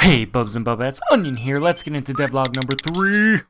Hey Bubs and Bubettes, Onion here, let's get into devlog number 3.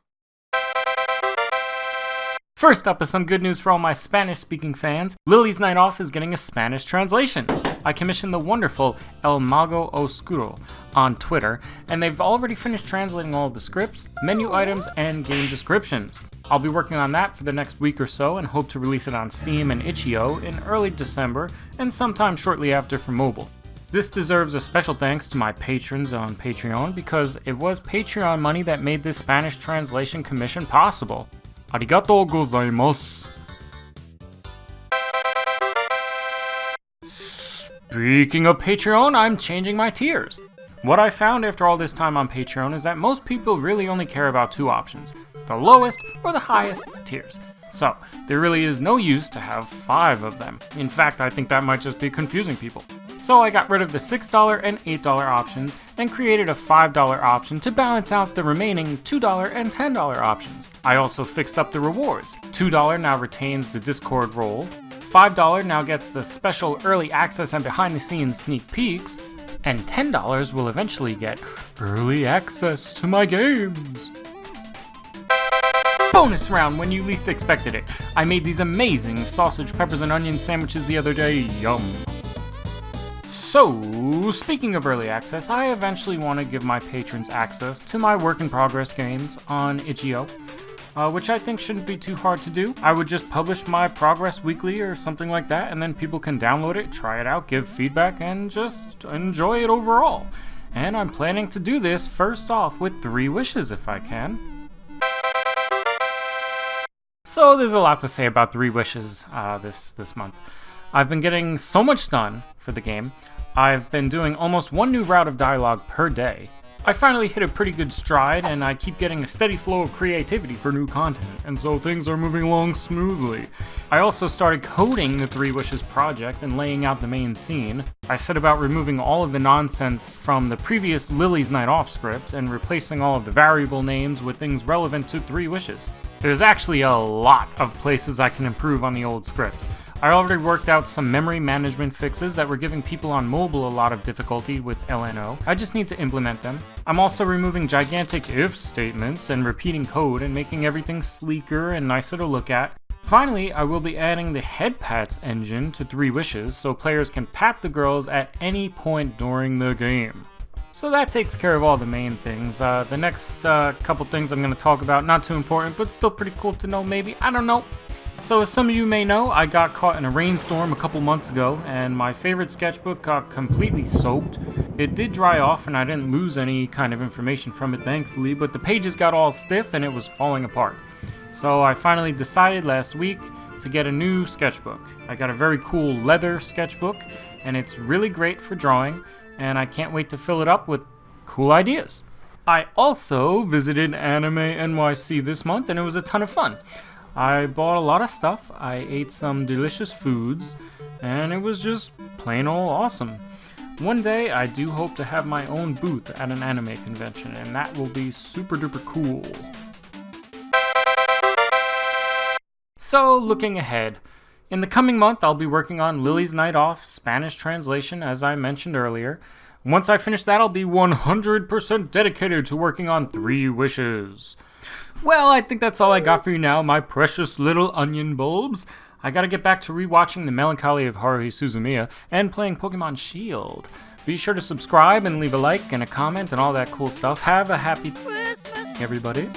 First up is some good news for all my Spanish-speaking fans. Lily's Night Off is getting a Spanish translation. I commissioned the wonderful El Mago Oscuro on Twitter, and they've already finished translating all of the scripts, menu items, and game descriptions. I'll be working on that for the next week or so and hope to release it on Steam and itch.io in early December and sometime shortly after for mobile. This deserves a special thanks to my patrons on Patreon because it was Patreon money that made this Spanish translation commission possible. Arigatou gozaimasu. Speaking of Patreon, I'm changing my tiers. What I found after all this time on Patreon is that most people really only care about two options, the lowest or the highest tiers. So, there really is no use to have 5 of them. In fact, I think that might just be confusing people. So I got rid of the $6 and $8 options and created a $5 option to balance out the remaining $2 and $10 options. I also fixed up the rewards. $2 now retains the Discord role, $5 now gets the special early access and behind the scenes sneak peeks, and $10 will eventually get early access to my games. Bonus round when you least expected it. I made these amazing sausage, peppers, and onion sandwiches the other day. Yum. So, speaking of early access, I eventually want to give my patrons access to my work-in-progress games on itch.io, which I think shouldn't be too hard to do. I would just publish my progress weekly or something like that, and then people can download it, try it out, give feedback, and just enjoy it overall. And I'm planning to do this first off with 3 wishes if I can. So there's a lot to say about 3 wishes this month. I've been getting so much done for the game. I've been doing almost 1 new route of dialogue per day. I finally hit a pretty good stride, and I keep getting a steady flow of creativity for new content, and so things are moving along smoothly. I also started coding the 3 Wishes project and laying out the main scene. I set about removing all of the nonsense from the previous Lily's Night Off scripts and replacing all of the variable names with things relevant to 3 Wishes. There's actually a lot of places I can improve on the old scripts. I already worked out some memory management fixes that were giving people on mobile a lot of difficulty with LNO. I just need to implement them. I'm also removing gigantic if statements and repeating code and making everything sleeker and nicer to look at. Finally, I will be adding the head pats engine to 3 Wishes so players can pat the girls at any point during the game. So that takes care of all the main things. The next couple things I'm going to talk about, not too important, but still pretty cool to know maybe, I don't know. So as some of you may know, I got caught in a rainstorm a couple months ago, and my favorite sketchbook got completely soaked. It did dry off, and I didn't lose any kind of information from it, thankfully, but the pages got all stiff and it was falling apart. So I finally decided last week to get a new sketchbook. I got a very cool leather sketchbook, and it's really great for drawing, and I can't wait to fill it up with cool ideas. I also visited Anime NYC this month, and it was a ton of fun. I bought a lot of stuff, I ate some delicious foods, and it was just plain old awesome. One day I do hope to have my own booth at an anime convention, and that will be super duper cool. So, looking ahead, in the coming month I'll be working on Lily's Night Off Spanish translation as I mentioned earlier. Once I finish that, I'll be 100% dedicated to working on 3 Wishes. Well, I think that's all I got for you now, my precious little onion bulbs. I gotta get back to rewatching The Melancholy of Haruhi Suzumiya and playing Pokemon Shield. Be sure to subscribe and leave a like and a comment and all that cool stuff. Have a happy Christmas, everybody.